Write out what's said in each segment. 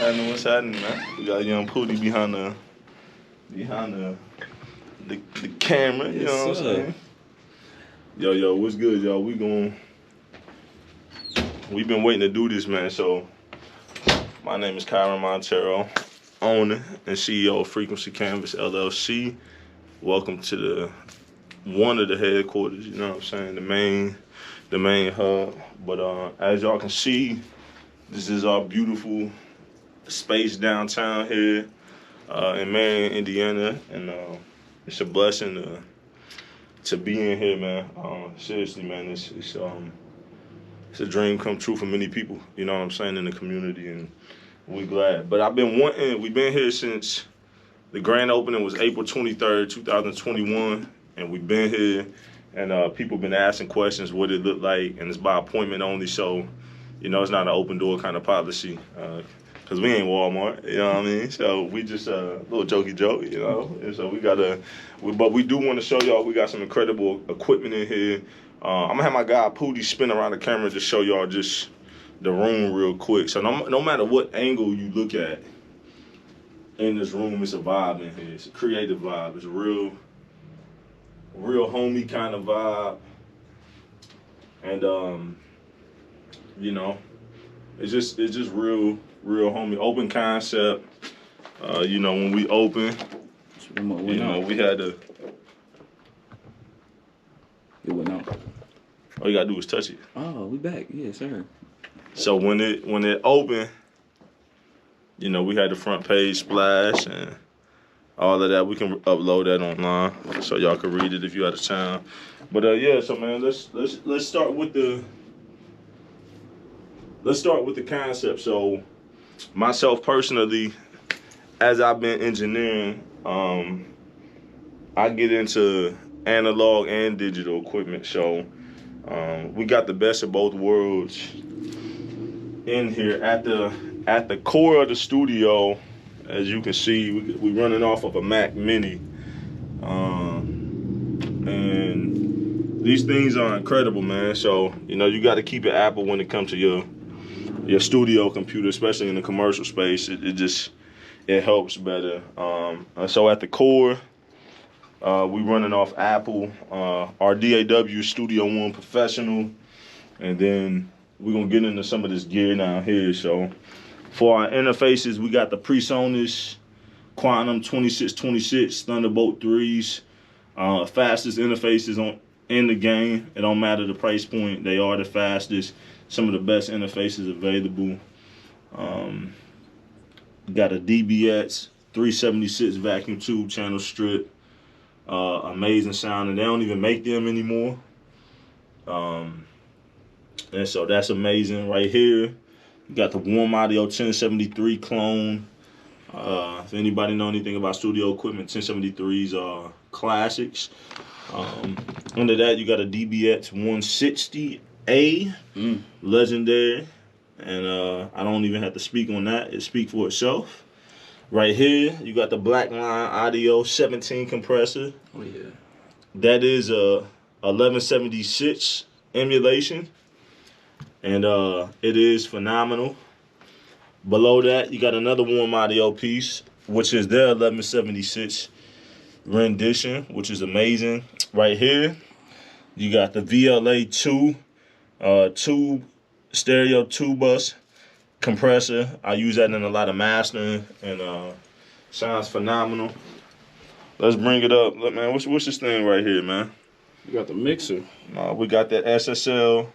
happening? What's happening, man? We got young Pootie behind the camera. You know what I'm saying? Yo, what's good, y'all? We've been waiting to do this, man. So, my name is Kyren Monteiro, owner and CEO of Frequency Canvas LLC. Welcome to one of the headquarters. You know what I'm saying? The main hub. But as y'all can see, this is our beautiful space downtown here in Marion, Indiana, and it's a blessing to be in here, man. Seriously, man, it's a dream come true for many people. You know what I'm saying, in the community, and we're glad. But we've been here since the grand opening was April 23rd, 2021, and we've been here, and people been asking questions what it looked like, and it's by appointment only, so you know it's not an open door kind of policy. Cause we ain't Walmart, you know what I mean? So we just a little jokey joke, you know. And so but we do want to show y'all we got some incredible equipment in here. I'm gonna have my guy Pootie spin around the camera to show y'all just the room real quick. So no matter what angle you look at in this room, it's a vibe in here. It's a creative vibe. It's a real homey kind of vibe, and you know, it's just real homey, open concept. You know, when we open, you know, we had to. It went out. All you gotta do is touch it. Oh, we back. Yes, sir. So when it opened, you know, we had the front page splash and all of that. We can upload that online so y'all can read it if you're out of town. But yeah, so man, let's start with the concept. So myself personally, as I've been engineering, I get into analog and digital equipment. So we got the best of both worlds in here at the core of the studio. As you can see, we running off of a Mac Mini, and these things are incredible, man. So you know you got to keep it Apple when it comes to your studio computer, especially in the commercial space. It helps better. So at the core, we running off Apple, our DAW Studio One Professional, and then we're gonna get into some of this gear down here. So for our interfaces, we got the PreSonus Quantum 2626 Thunderbolt 3s, fastest interfaces in the game. It don't matter the price point, they are the fastest. Some of the best interfaces available. Got a DBX 376 vacuum tube channel strip. Amazing sound, and they don't even make them anymore. And so that's amazing right here. You got the Warm Audio 1073 clone. If anybody know anything about studio equipment, 1073s are classics. Under that, you got a DBX 160A, legendary. And I don't even have to speak on that. It speaks for itself. Right here, you got the Blackline Audio 17 compressor. Oh yeah. That is a 1176 emulation, and it is phenomenal. Below that, you got another Warm Audio piece, which is their 1176 rendition, which is amazing. Right here, you got the VLA2 tube stereo 2-bus compressor. I use that in a lot of mastering, and sounds phenomenal. Let's bring it up. Look, man, what's this thing right here, man? You got the mixer. We got that SSL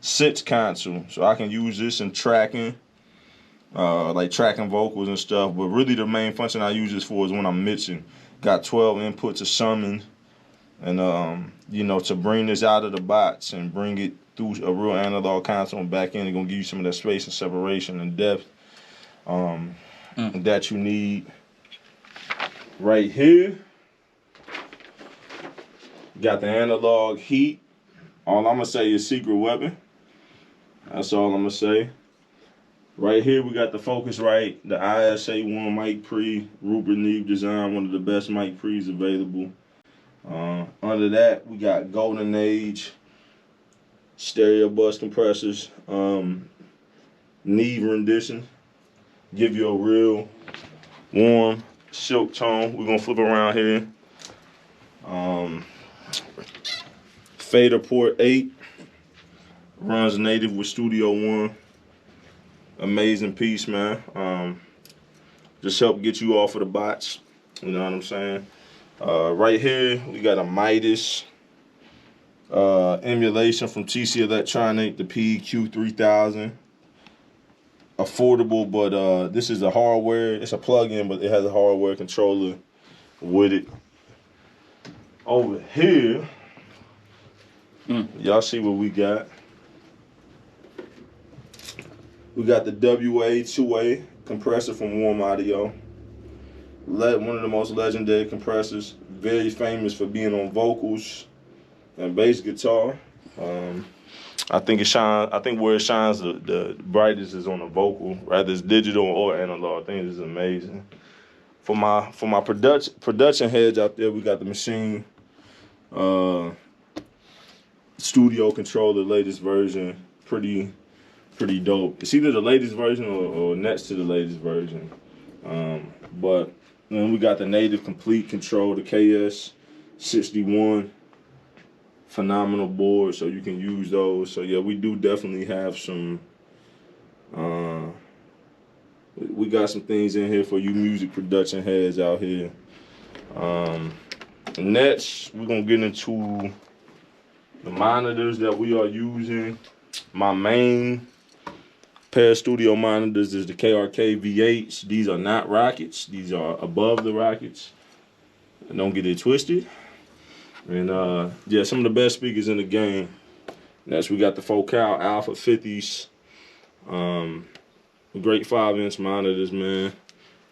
6 console, so I can use this in tracking, like tracking vocals and stuff. But really, the main function I use this for is when I'm mixing. Got 12 inputs to summon, and you know, to bring this out of the box and bring it through a real analog console and back in, it's gonna give you some of that space and separation and depth that you need. Right here, got the analog heat. All I'm gonna say is secret weapon. That's all I'm gonna say. Right here, we got the Focusrite, the ISA1 mic pre, Rupert Neve design, one of the best mic pre's available. Under that, we got Golden Age stereo bus compressors, Neve rendition. give you a real warm silk tone. We're gonna flip around here. Fader Port 8 runs native with Studio One. Amazing piece, man. Just help get you off of the bots. You know what I'm saying? Right here, we got a Midas emulation from TC Electronic, the PEQ3000. Affordable, but this is a hardware. It's a plug-in, but it has a hardware controller with it. Over here, y'all see what we got. We got the WA2A compressor from Warm Audio. One of the most legendary compressors. Very famous for being on vocals and bass guitar. I think it shines. I think where it shines the brightest is on the vocal, rather it's digital or analog. I think this is amazing. For my production heads out there, we got the Machine Studio Controller, latest version. Pretty dope. It's either the latest version or next to the latest version. But then we got the native complete control, the KS61. Phenomenal board, so you can use those. So yeah, we do definitely have some. We got some things in here for you music production heads out here. Next, we're gonna get into the monitors that we are using. My main pair of studio monitors is the KRK V8s. These are not Rockets. These are above the Rockets. Don't get it twisted. And yeah, some of the best speakers in the game. Next, we got the Focal Alpha 50s. Great 5-inch monitors, man.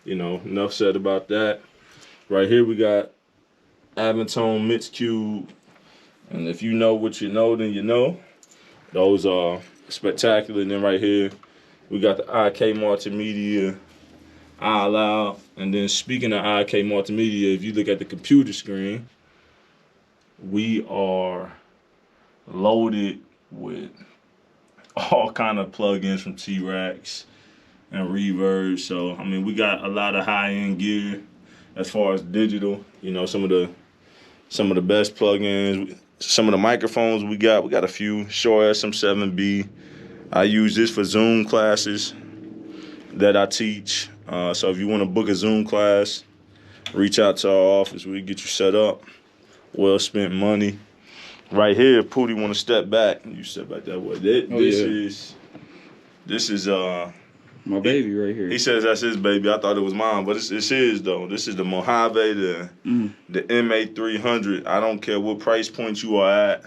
You know, enough said about that. Right here, we got Avantone Mix Cube. And if you know what you know, then you know. Those are spectacular. And then right here, we got the IK Multimedia iLoud. And then speaking of IK Multimedia, if you look at the computer screen, we are loaded with all kind of plugins from T-Rax and Reverb. So I mean, we got a lot of high-end gear as far as digital. You know, some of the best plugins. Some of the microphones we got a few. Shure SM7B. I use this for Zoom classes that I teach. So if you want to book a Zoom class, reach out to our office. We get you set up. Well spent money. Right here, Pooty want to step back. You step back that way. This is my baby right here. He says that's his baby. I thought it was mine, but it's his though. This is the Mojave, the MA300. I don't care what price point you are at.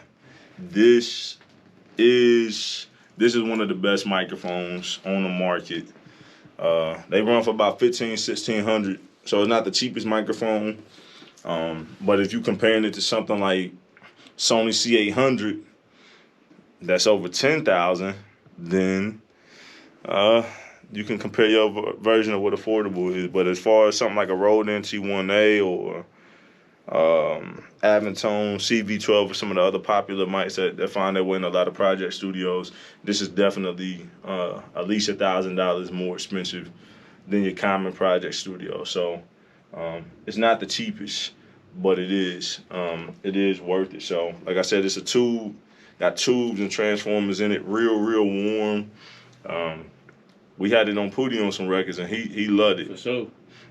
This is one of the best microphones on the market. They run for about $1,500-$1,600, so it's not the cheapest microphone. But if you're comparing it to something like Sony C800, that's over $10,000, then you can compare your version of what affordable is. But as far as something like a Rode NT1A or Avantone CV12 or some of the other popular mics that find their way in a lot of project studios, this is definitely at least $1,000 more expensive than your common project studio. So it's not the cheapest, but it is worth it. So like I said, it's a tube, got tubes and transformers in it, real warm. We had it on Pooty on some records, and he loved it. For sure.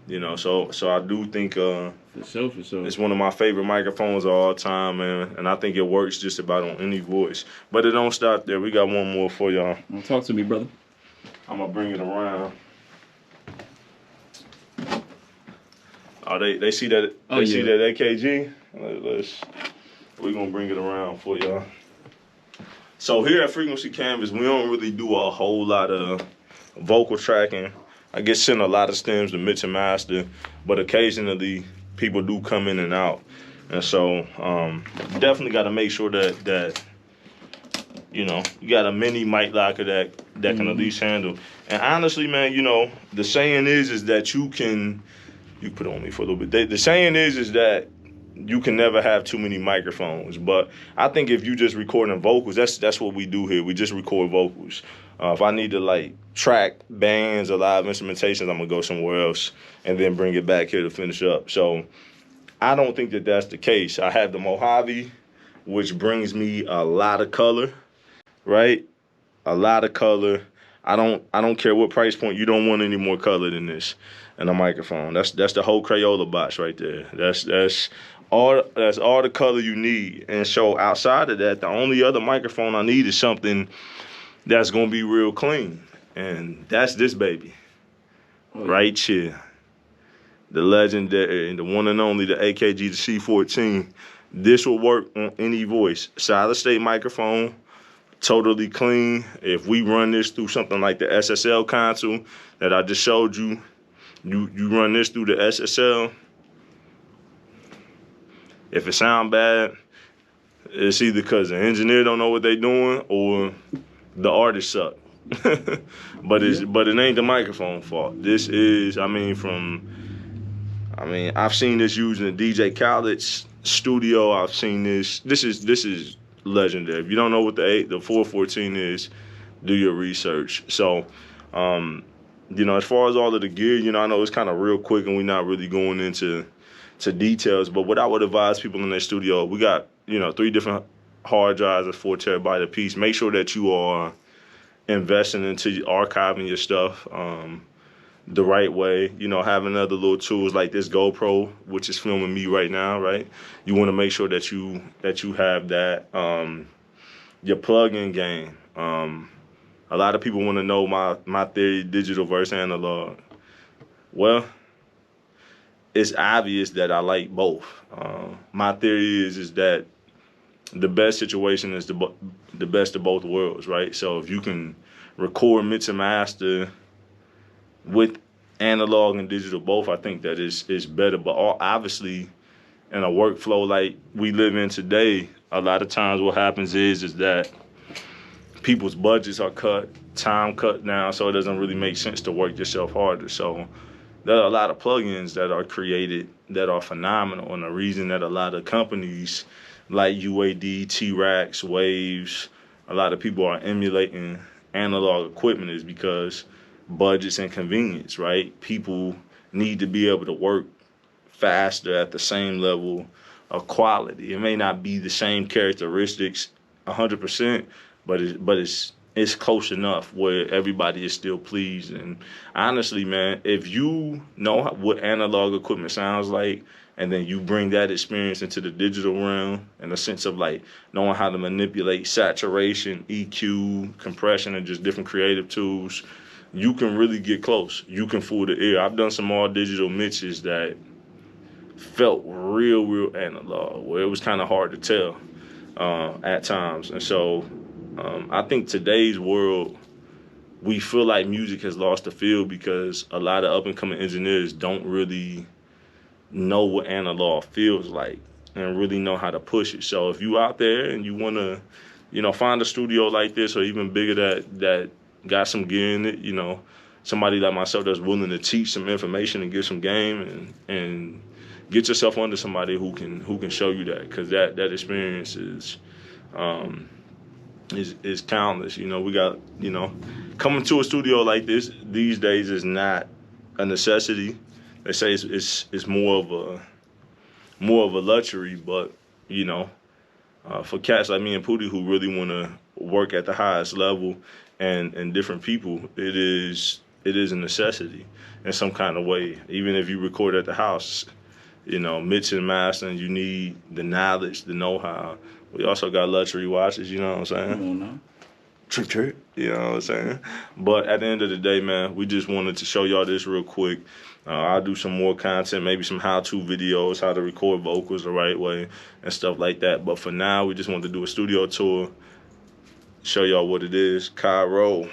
You know, so I do think for sure. It's one of my favorite microphones of all time, man. And I think it works just about on any voice. But it don't stop there. We got one more for y'all. Talk to me, brother. I'm gonna bring it around. Oh, they see that? They see that AKG? We're gonna bring it around for y'all. So here at Frequency Canvas, we don't really do a whole lot of vocal tracking. I get sent a lot of stems to mix and master, but occasionally people do come in and out. And so definitely got to make sure that you know, you got a mini mic locker that can at least handle. And honestly, man, you know, the saying is that you put it on me for a little bit. The saying is that you can never have too many microphones. But I think if you just recording vocals, that's what we do here. We just record vocals. If I need to like track bands or live instrumentations, I'm gonna go somewhere else and then bring it back here to finish up. So I don't think that that's the case. I have the Mojave, which brings me a lot of color, right? A lot of color. I don't care what price point. You don't want any more color than this in a microphone. That's the whole Crayola box right there. That's all the color you need. And so outside of that, the only other microphone I need is something that's gonna be real clean. And that's this baby. Right here. The legendary, the one and only, the AKG, the C14. This will work on any voice. Solid state microphone, totally clean. If we run this through something like the SSL console that I just showed you, you run this through the SSL. If it sound bad, it's either because the engineer don't know what they doing or the artist suck. but it ain't the microphone fault. This is, I've seen this used in the DJ Khaled's studio. I've seen this. This is legendary. If you don't know what the 414 is, do your research. So, as far as all of the gear, I know it's kind of real quick and we're not really going into details. But what I would advise people in their studio, we got 3 different hard drives at 4 terabyte a piece. Make sure that you are investing into archiving your stuff the right way. Having other little tools like this GoPro, which is filming me right now, right? You want to make sure that you have that. Your plug-in game. A lot of people want to know my theory, digital versus analog. Well, it's obvious that I like both. My theory is that the best situation is the best of both worlds, right? So if you can record, mix, and master with analog and digital both, I think that is better. But obviously, in a workflow like we live in today, a lot of times what happens is that people's budgets are cut, time cut down, so it doesn't really make sense to work yourself harder. So there are a lot of plugins that are created that are phenomenal, and the reason that a lot of companies like UAD, T-Rax, Waves, a lot of people are emulating analog equipment is because budgets and convenience, right? People need to be able to work faster at the same level of quality. It may not be the same characteristics 100%, but it's close enough where everybody is still pleased. And honestly, man, if you know what analog equipment sounds like, and then you bring that experience into the digital realm in the sense of like knowing how to manipulate saturation, EQ, compression, and just different creative tools, you can really get close. You can fool the ear. I've done some all digital mixes that felt real analog, where it was kind of hard to tell at times. And so I think today's world, we feel like music has lost the feel because a lot of up-and-coming engineers don't really know what analog feels like and really know how to push it. So if you out there and you want to, find a studio like this or even bigger that got some gear in it, somebody like myself that's willing to teach some information and give some game and get yourself under somebody who can show you that, because that experience is countless. We got, coming to a studio like this these days is not a necessity. They say it's more of a luxury, but for cats like me and Pootie who really want to work at the highest level and different people, it is a necessity in some kind of way. Even if you record at the house, mixing and mastering, you need the knowledge, the know-how. We also got luxury watches, you know what I'm saying? Come on now. Trick. You know what I'm saying? But at the end of the day, man, we just wanted to show y'all this real quick. I'll do some more content, maybe some how-to videos, how to record vocals the right way and stuff like that. But for now, we just wanted to do a studio tour, show y'all what it is. Kyro,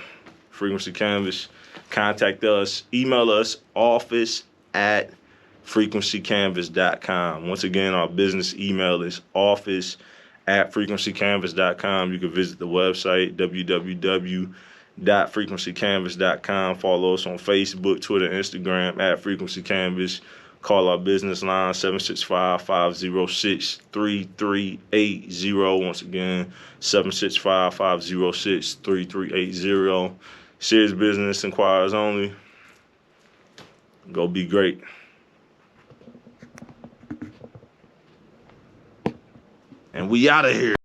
Frequency Canvas. Contact us. Email us, office@frequencycanvas.com. Once again, our business email is office@frequencycanvas.com. You can visit the website, www.frequencycanvas.com. Follow us on Facebook, Twitter, Instagram @frequencycanvas. Call our business line, 765-506-3380. Once again, 765-506-3380. Serious business inquiries only. Go be great. And we out of here.